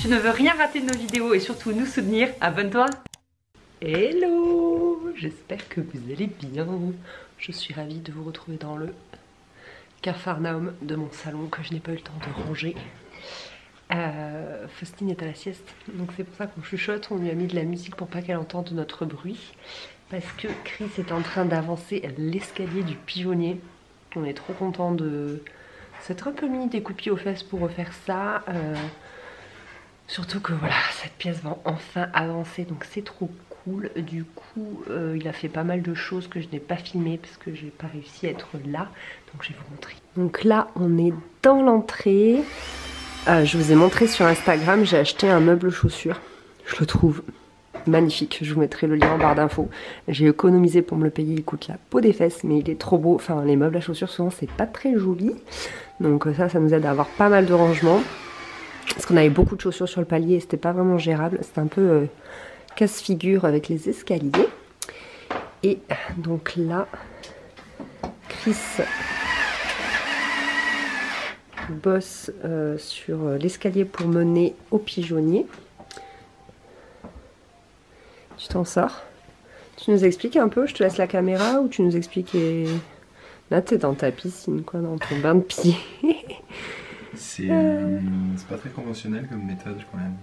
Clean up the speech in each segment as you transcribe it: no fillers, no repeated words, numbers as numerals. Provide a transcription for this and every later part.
tu ne veux rien rater de nos vidéos et surtout nous soutenir, abonne-toi. Hello, j'espère que vous allez bien. Je suis ravie de vous retrouver dans le capharnaüm de mon salon que je n'ai pas eu le temps de ranger. Faustine est à la sieste, donc c'est pour ça qu'on chuchote. On lui a mis de la musique pour pas qu'elle entende notre bruit. Parce que Chris est en train d'avancer l'escalier du pigeonnier. On est trop content de s'être un peu mis des coups de pied aux fesses pour refaire ça. Surtout que voilà, cette pièce va enfin avancer, donc c'est trop cool. Du coup, il a fait pas mal de choses que je n'ai pas filmées parce que j'ai pas réussi à être là. Donc je vais vous montrer. Donc là, on est dans l'entrée. Je vous ai montré sur Instagram, j'ai acheté un meuble chaussures. Je le trouve magnifique, je vous mettrai le lien en barre d'infos. J'ai économisé pour me le payer, il coûte la peau des fesses, mais il est trop beau. Enfin, les meubles à chaussures, souvent, c'est pas très joli. Donc ça nous aide à avoir pas mal de rangement. Parce qu'on avait beaucoup de chaussures sur le palier et c'était pas vraiment gérable. C'était un peu casse-figure avec les escaliers. Et donc là, Chris bosse sur l'escalier pour mener au pigeonnier. Tu t'en sors? Tu nous expliques un peu? Je te laisse la caméra ou tu nous expliques Là t'es dans ta piscine quoi, dans ton bain de pied. C'est pas très conventionnel comme méthode quand même.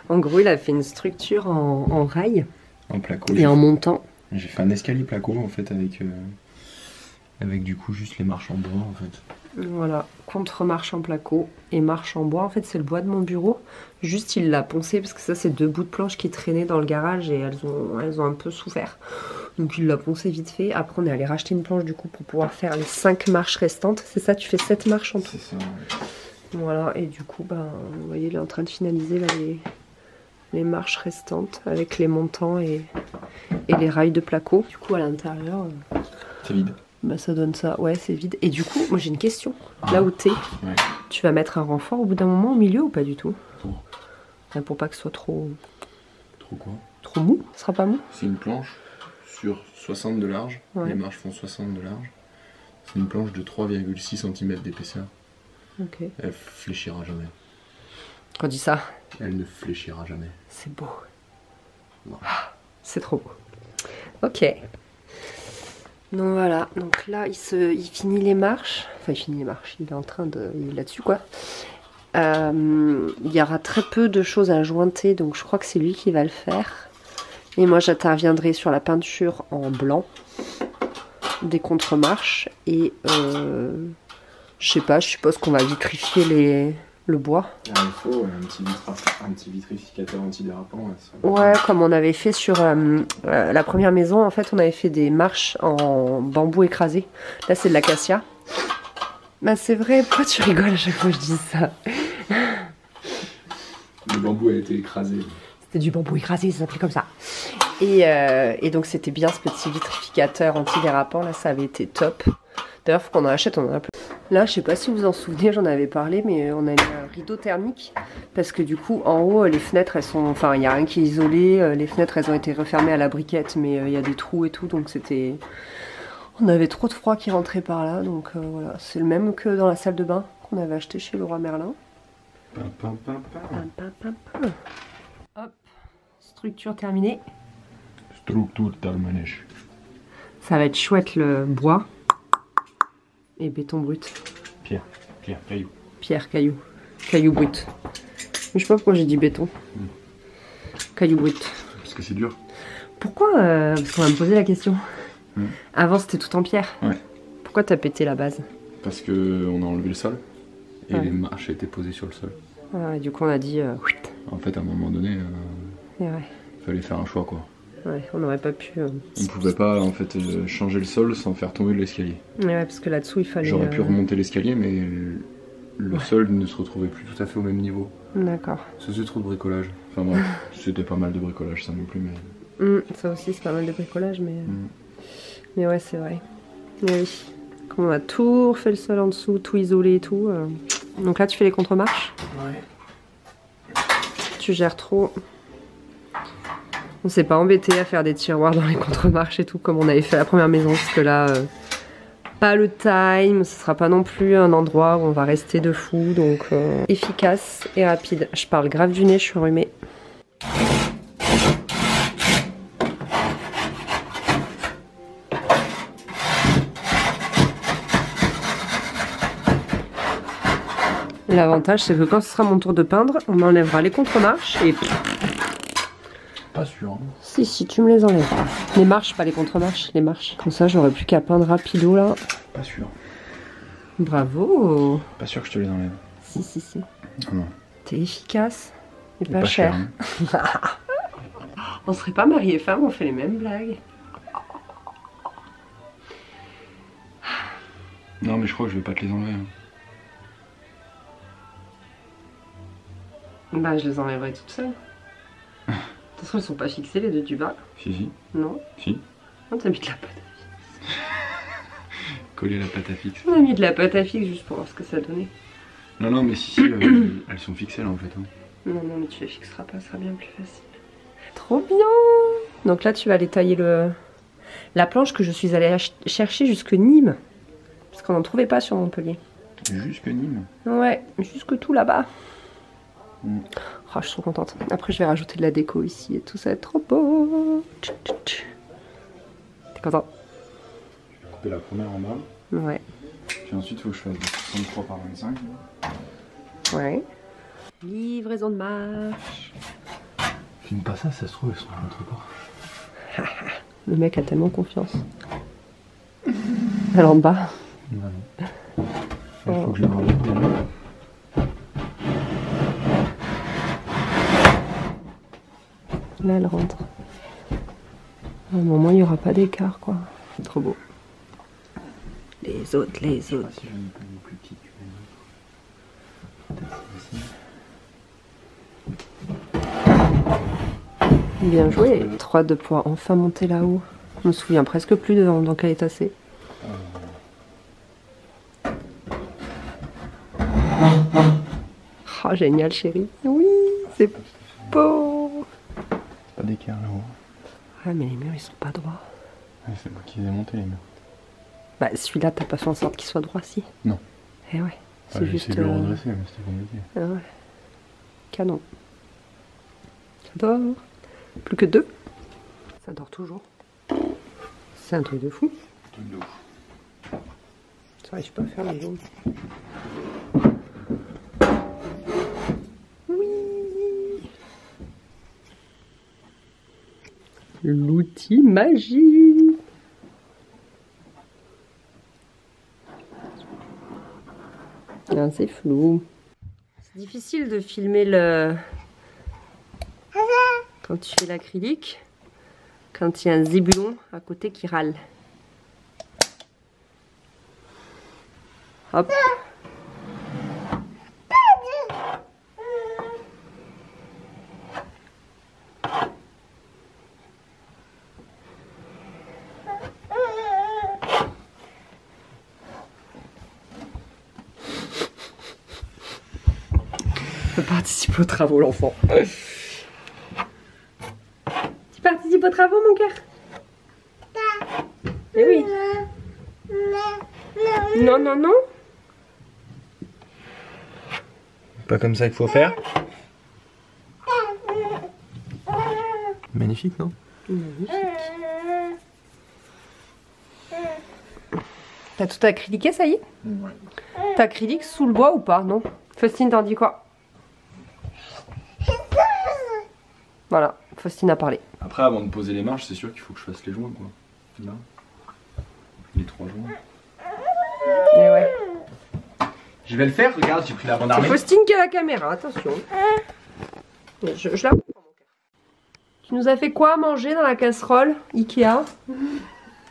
En gros il a fait une structure en rail. En placo. Et en montant. J'ai fait un escalier placo en fait avec du coup juste les marches en bois en fait. Voilà, contre-marche en placo et marche en bois. En fait c'est le bois de mon bureau. Juste il l'a poncé parce que ça c'est deux bouts de planche qui traînaient dans le garage et elles ont un peu souffert. Donc il l'a poncé vite fait. Après on est allé racheter une planche du coup pour pouvoir faire les 5 marches restantes. C'est ça, tu fais 7 marches en tout. C'est ça, ouais. Voilà, et du coup ben, vous voyez il est en train de finaliser là, les marches restantes avec les montants et les rails de placo. Du coup à l'intérieur c'est vide. Bah ça donne ça, ouais c'est vide. Et du coup, moi j'ai une question. Là où t'es, ouais. Tu vas mettre un renfort au bout d'un moment au milieu ou pas du tout? Pour pas que ce soit trop... Trop quoi? Trop mou? Ce sera pas mou? C'est une planche sur 60 de large. Ouais. Les marches font 60 de large. C'est une planche de 3,6 cm d'épaisseur. Ok. Elle fléchira jamais. On dit ça. Elle ne fléchira jamais. C'est beau. Non. C'est trop beau. Ok. Donc voilà, donc là il finit les marches, enfin il finit les marches, il est en train de... il est là-dessus quoi. Il y aura très peu de choses à jointer, donc je crois que c'est lui qui va le faire. Et moi j'interviendrai sur la peinture en blanc, des contre-marches, et je sais pas, je suppose qu'on va vitrifier le bois. Ah, il faut un petit vitrificateur antidérapant. Ouais, comme on avait fait sur la première maison, en fait, on avait fait des marches en bambou écrasé. Là, c'est de l'acacia. Bah, c'est vrai, pourquoi tu rigoles à chaque fois que je dis ça? Le bambou a été écrasé. C'était du bambou écrasé, ça s'appelait comme ça. Et donc, c'était bien ce petit vitrificateur antidérapant. Là, ça avait été top. D'ailleurs, faut qu'on en achète, on en a plus. Là, je sais pas si vous en souvenez, j'en avais parlé, mais on a mis un rideau thermique. Parce que du coup, en haut, les fenêtres, elles sont... Enfin, il n'y a rien qui est isolé. Les fenêtres, elles ont été refermées à la briquette, mais il y a des trous et tout, donc c'était... On avait trop de froid qui rentrait par là, donc voilà. C'est le même que dans la salle de bain qu'on avait acheté chez Leroy Merlin. Hop, structure terminée. Structure terminée. Ça va être chouette le bois. Et béton brut. Pierre, caillou. Pierre, caillou. Caillou brut. Mais je sais pas pourquoi j'ai dit béton. Caillou brut. Parce que c'est dur. Pourquoi parce qu'on va me poser la question. Avant c'était tout en pierre. Ouais. Pourquoi t'as pété la base? Parce qu'on a enlevé le sol. Et les marches étaient posées sur le sol. Ah, et du coup on a dit... En fait à un moment donné, ouais. Fallait faire un choix quoi. Ouais, on n'aurait pas pu... On pouvait pas en fait changer le sol sans faire tomber l'escalier. Ouais, parce que là-dessous il fallait... J'aurais pu remonter l'escalier mais le sol ne se retrouvait plus tout à fait au même niveau. D'accord. C'est trop de bricolage. Enfin bref, c'était pas mal de bricolage ça non plus mais... ça aussi c'est pas mal de bricolage mais... Mais ouais c'est vrai. Mais oui. Comme on a tout refait le sol en dessous, tout isolé et tout. Donc là tu fais les contre-marches. Ouais. Tu gères trop... On s'est pas embêté à faire des tiroirs dans les contre-marches et tout comme on avait fait à la première maison parce que là pas le time, ce sera pas non plus un endroit où on va rester de fou, donc efficace et rapide. Je parle grave du nez, je suis enrhumée. L'avantage c'est que quand ce sera mon tour de peindre, on enlèvera les contre-marches et... Pas sûr. Hein. Si, tu me les enlèves. Les marches, pas les contre-marches, les marches. Comme ça, j'aurais plus qu'à peindre rapido là. Pas sûr. Bravo. Pas sûr que je te les enlève. Si. Non. T'es efficace et Et pas cher. hein. On serait pas mariés femmes, on fait les mêmes blagues. Non, mais je crois que je vais pas te les enlever. Hein. Bah, je les enlèverai toutes seules. De toute façon, ils sont pas fixés les deux du bas. Si. Non. Si. On t'a mis de la pâte. Coller la pâte à fixe. On a mis de la pâte à fixe juste pour voir ce que ça donnait. Non, mais si, elles sont fixées là en fait. Hein. Non, mais tu les fixeras pas, ça sera bien plus facile. Trop bien. Donc là, tu vas aller tailler la planche que je suis allée chercher jusque Nîmes. Parce qu'on n'en trouvait pas sur Montpellier. Jusque Nîmes. Ouais, jusque tout là-bas. Oh, je suis trop contente. Après, je vais rajouter de la déco ici et tout, ça va être trop beau. T'es content? Je vais couper la première en bas. Ouais. Puis ensuite, il faut que je fasse des 63 par 25. Ouais. Livraison de marche. Filme pas ça, ça se trouve, elles sont dans notre corps. Le mec a tellement confiance. Elle est en bas. Ouais. Il faut que je les rajoute déjà. Là, elle rentre. À un moment, il n'y aura pas d'écart, quoi. Trop beau. Les autres. Je sais pas si j'en ai pas une plus petite que les autres. Peut-être celle-ci. Bien joué. Trop hâte de pouvoir enfin monter là-haut. Je me souviens presque plus dans quel état c'est. Oh, génial, chérie. Oui, c'est beau. Pas d'écart là-haut. Ah, mais les murs, ils sont pas droits. Ouais, c'est moi qui les ai montés les murs. Bah, celui-là, t'as pas fait en sorte qu'il soit droit, si? Non. Eh ouais. C'est juste. J'ai essayé de le redresser, mais c'était compliqué. Ah ouais. Canon. Ça dort. Plus que 2. Ça dort toujours. C'est un truc de fou. Truc de ouf. Ça arrive pas à faire les jambes. Oui. L'outil magique. Ah, c'est flou. C'est difficile de filmer quand tu fais l'acrylique, quand il y a un zébulon à côté qui râle. Hop. Participe aux travaux, l'enfant. Tu participes aux travaux, mon cœur? Eh oui. Non. Pas comme ça qu'il faut faire. Magnifique, non? Magnifique. T'as tout acryliqué, ça y est? Ouais. T'as acrylique sous le bois ou pas? Non. Faustine, t'en dis quoi? Voilà, Faustine a parlé. Après, avant de poser les marches, c'est sûr qu'il faut que je fasse les joints, quoi. Là. Les 3 joints. Et ouais. Je vais le faire, regarde, j'ai pris la bande C'est armée. Faustine qui a la caméra, attention. Je la comprends, mon cœur. Tu nous as fait quoi à manger dans la casserole Ikea?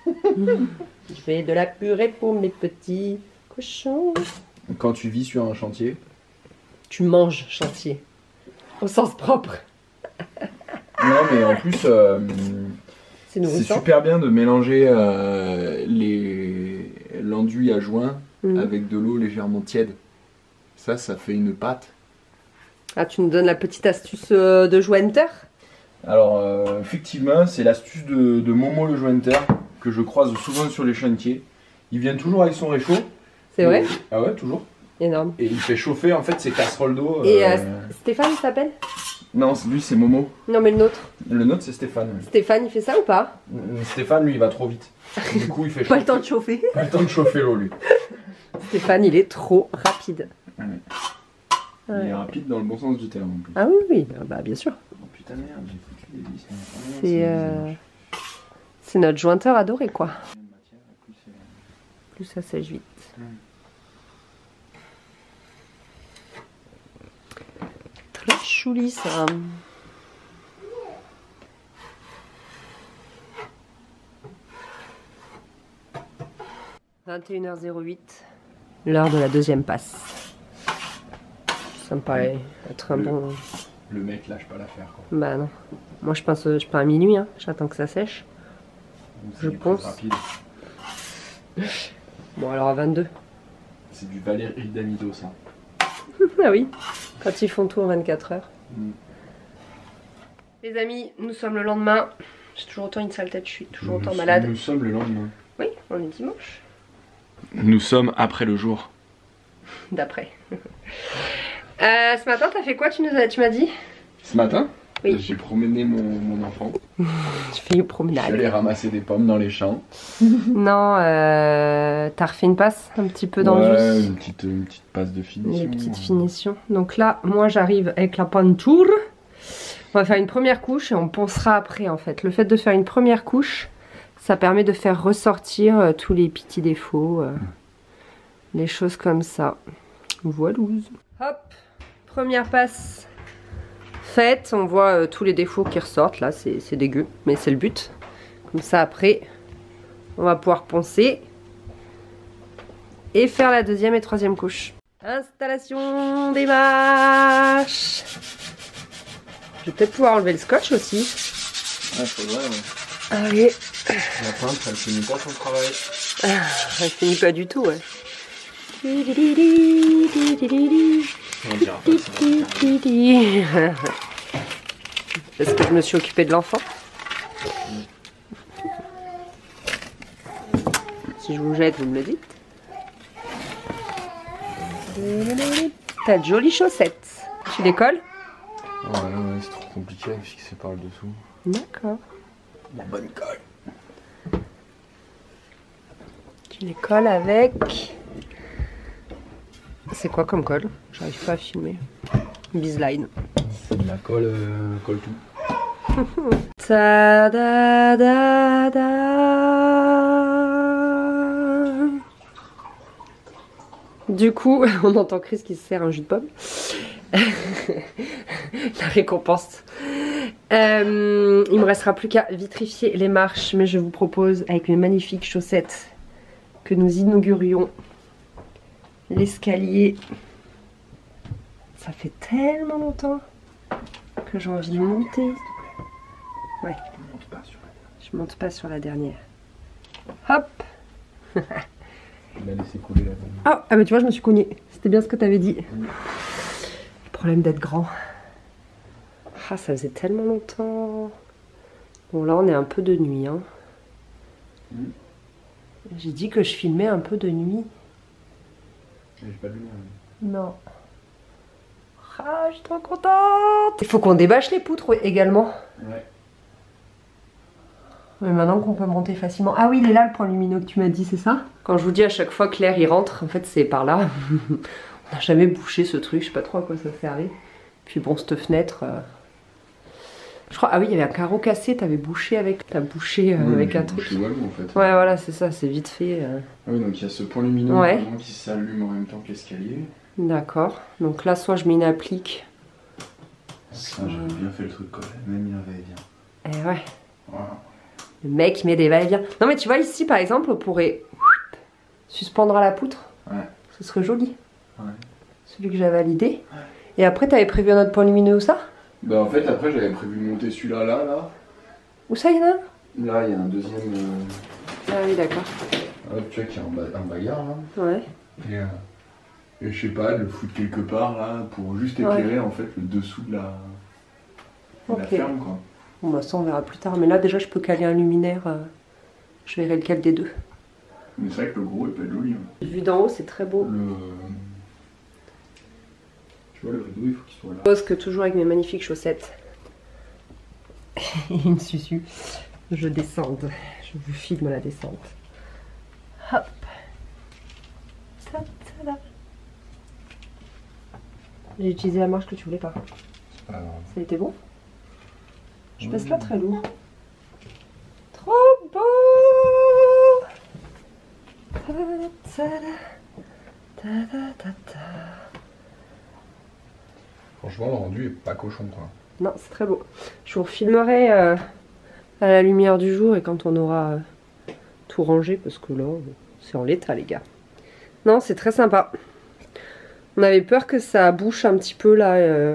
Je fais de la purée pour mes petits cochons. Quand tu vis sur un chantier. Tu manges chantier. Au sens propre. Non, mais en plus, C'est nourrissant. super bien de mélanger l'enduit à joint avec de l'eau légèrement tiède. Ça fait une pâte. Ah, tu nous donnes la petite astuce de jointeur? Alors, effectivement, c'est l'astuce de Momo le jointeur que je croise souvent sur les chantiers. Il vient toujours avec son réchaud. C'est vrai? Ah ouais, toujours. Énorme. Et il fait chauffer en fait ses casseroles d'eau. Et Stéphane, il s'appelle? Non, lui c'est Momo. Non, mais le nôtre. Le nôtre c'est Stéphane. Ouais. Stéphane, il fait ça ou pas? Stéphane, lui, il va trop vite. Du coup, il fait Pas le temps de chauffer. Pas le temps de chauffer l'eau, lui. Stéphane, il est trop rapide. Ouais. Ouais. Il est rapide dans le bon sens du terme en plus. Ah oui, oui, bah bien sûr. Oh putain merde, j'ai foutu des vis. C'est notre jointeur adoré, quoi. Plus ça sèche vite. Très chouli ça. « 21h08 », l'heure de la deuxième passe. Ça me paraît être un bon... Le mec lâche pas l'affaire quoi. Bah non. Moi je pense pas à minuit, hein. J'attends que ça sèche. Je pense. Rapide. Bon alors à 22. C'est du Valérie Damido ça. Ah oui, quand ils font tout en 24 heures. Mm. Les amis, nous sommes le lendemain. J'ai toujours autant une sale tête, je suis toujours autant malade. Nous sommes le lendemain. Oui, on est dimanche. Nous sommes après le jour. D'après. Ce matin, t'as fait quoi, tu m'as dit? Ce matin, oui. J'ai promené mon enfant. Je fais une Je promenade. suis allé ramasser des pommes dans les champs. Non, t'as refait une passe un petit peu dans le jus. Une petite passe de finition. Les petites finitions. Donc là, moi j'arrive avec la peinture. On va faire une première couche et on poncera après en fait. Le fait de faire une première couche, ça permet de faire ressortir tous les petits défauts. Les choses comme ça. Voilouze. Hop, première passe faite. On voit tous les défauts qui ressortent. Là, c'est dégueu, mais c'est le but. Comme ça, après, on va pouvoir poncer et faire la deuxième et troisième couche. Installation des marches. Je vais peut-être pouvoir enlever le scotch aussi. Ouais, faudrait, ouais. Allez. La peintre, elle finit pas son travail. Elle finit pas du tout, ouais. On dira pas ça. Parce que je me suis occupée de l'enfant. Si je vous jette, vous me le dites. T'as de jolies chaussettes. Tu les colles? Ouais, c'est trop compliqué à fixer par le dessous. D'accord. La bonne colle. Tu les colles avec... C'est quoi comme colle? J'arrive pas à filmer. Bizline. La colle, colle tout. Ta da da da. Du coup, on entend Chris qui se sert un jus de pomme. La récompense. Il me restera plus qu'à vitrifier les marches, mais je vous propose avec mes magnifiques chaussettes que nous inaugurions l'escalier. Ça fait tellement longtemps que j'ai envie de monter. Ouais. Je monte pas sur la dernière. Hop. Il a laissé couler la dernière. Ah bah tu vois, je me suis cognée. C'était bien ce que t'avais dit. Le problème d'être grand. Ah, ça faisait tellement longtemps. Bon, là, on est un peu de nuit. Hein. J'ai dit que je filmais un peu de nuit. J'ai pas de lumière. Non. Ah, je suis trop contente. Il faut qu'on débâche les poutres également. Ouais. Mais maintenant qu'on peut monter facilement. Ah oui, il est là le point lumineux que tu m'as dit, c'est ça? Quand je vous dis à chaque fois que l'air il rentre, en fait c'est par là. On n'a jamais bouché ce truc, je sais pas trop à quoi ça servait. Puis bon, cette fenêtre... Je crois, ah oui, il y avait un carreau cassé, t'avais bouché avec... T'as bouché avec un truc. Wallou, en fait. Ouais, voilà, c'est ça, c'est vite fait. Ah oui, donc il y a ce point lumineux qui s'allume en même temps que l'escalier. D'accord. Donc là, soit je mets une applique. Ça, j'avais bien fait le truc quand même, il avait bien. Eh ouais. Voilà. Le mec il met des va-et-vient. Non mais tu vois ici par exemple on pourrait suspendre à la poutre. Ouais. Ce serait joli. Ouais. Celui que j'avais validé. Ouais. Et après t'avais prévu un autre point lumineux où ça? Bah en fait après j'avais prévu de monter celui-là là. Où ça, il y en a un? Là il y a un deuxième. Ah oui, d'accord. Tu vois qu'il y a un bagarre là. Ouais. Et je sais pas, de le foutre quelque part là pour juste éclairer en fait le dessous de la ferme quoi. Bon bah ça on verra plus tard. Mais là déjà je peux caler un luminaire. Je verrai lequel des deux. Mais c'est vrai que le gros est pas joli. Hein. Vu d'en haut, c'est très beau. Tu vois, le rideau, il faut qu'il soit là. Je pose que toujours avec mes magnifiques chaussettes. Une susu. Je descende. Je vous filme la descente. Hop. J'ai utilisé la marche que tu voulais pas. Ça a été bon? Je passe là très lourd. Trop beau! Franchement, le rendu est pas cochon, quoi. Non, c'est très beau. Je vous filmerai à la lumière du jour et quand on aura tout rangé, parce que là, c'est en l'état, les gars. Non, c'est très sympa. On avait peur que ça bouche un petit peu là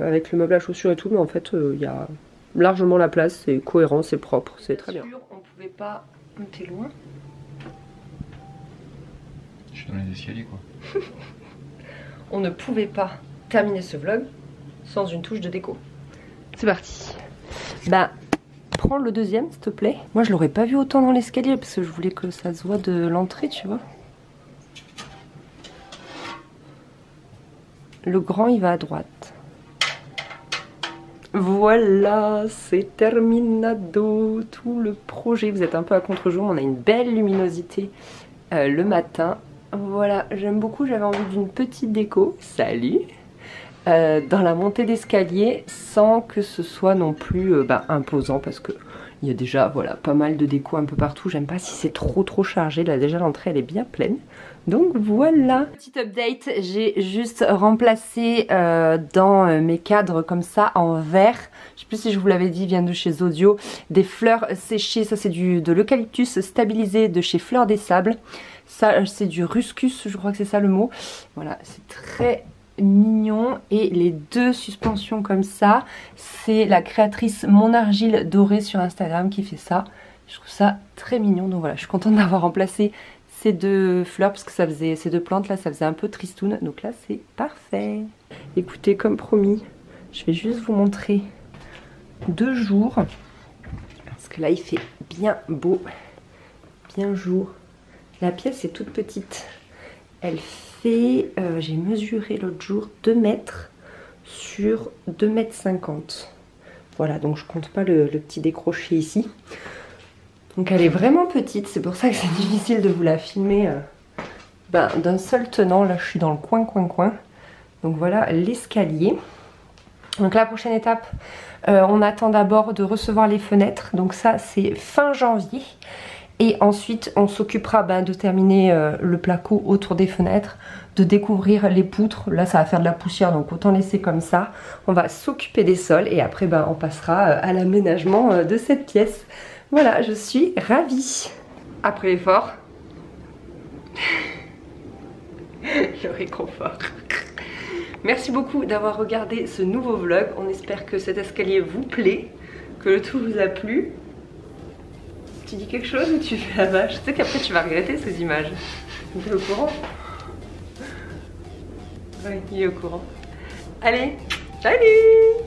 avec le meuble à chaussures et tout, mais en fait il y a largement la place, c'est cohérent, c'est propre, c'est très bien. On pouvait pas... T'es loin? Je suis dans les escaliers quoi. On ne pouvait pas terminer ce vlog sans une touche de déco. C'est parti. Bah, prends le deuxième s'il te plaît. Moi je l'aurais pas vu autant dans l'escalier parce que je voulais que ça se voit de l'entrée, tu vois. Le grand, il va à droite. Voilà, c'est terminado. Tout le projet. Vous êtes un peu à contre-jour. On a une belle luminosité le matin. Voilà, j'aime beaucoup. J'avais envie d'une petite déco. Salut. Dans la montée d'escalier, sans que ce soit non plus imposant, parce que il y a déjà voilà pas mal de déco un peu partout. J'aime pas si c'est trop chargé. Là déjà l'entrée elle est bien pleine. Donc voilà. Petite update, j'ai juste remplacé dans mes cadres comme ça en verre. Je sais plus si je vous l'avais dit, vient de chez Audio. Des fleurs séchées, ça c'est de l'eucalyptus stabilisé de chez Fleurs des Sables. Ça c'est du ruscus, je crois que c'est ça le mot. Voilà, c'est très mignon. Et les deux suspensions comme ça, c'est la créatrice Mon Argile Dorée sur Instagram qui fait ça. Je trouve ça très mignon. Donc voilà, je suis contente d'avoir remplacé ces deux fleurs parce que ça faisait, ces deux plantes là, ça faisait un peu tristoun. Donc là c'est parfait. Écoutez, comme promis, je vais juste vous montrer 2 jours parce que là il fait bien beau, bien jour. La pièce est toute petite. Elle fait, j'ai mesuré l'autre jour 2 mètres sur 2 mètres 50. Voilà, donc je compte pas le petit décroché ici. Donc elle est vraiment petite, c'est pour ça que c'est difficile de vous la filmer d'un seul tenant. Là je suis dans le coin. Donc voilà l'escalier. Donc la prochaine étape, on attend d'abord de recevoir les fenêtres. Donc ça c'est fin janvier. Et ensuite on s'occupera de terminer le placo autour des fenêtres, de découvrir les poutres. Là ça va faire de la poussière donc autant laisser comme ça. On va s'occuper des sols et après on passera à l'aménagement de cette pièce. Voilà, je suis ravie. Après l'effort, le réconfort. Merci beaucoup d'avoir regardé ce nouveau vlog. On espère que cet escalier vous plaît, que le tout vous a plu. Tu dis quelque chose ou tu fais la vache? Je sais qu'après tu vas regretter ces images. Tu es au courant? Oui, il est au courant. Allez, salut!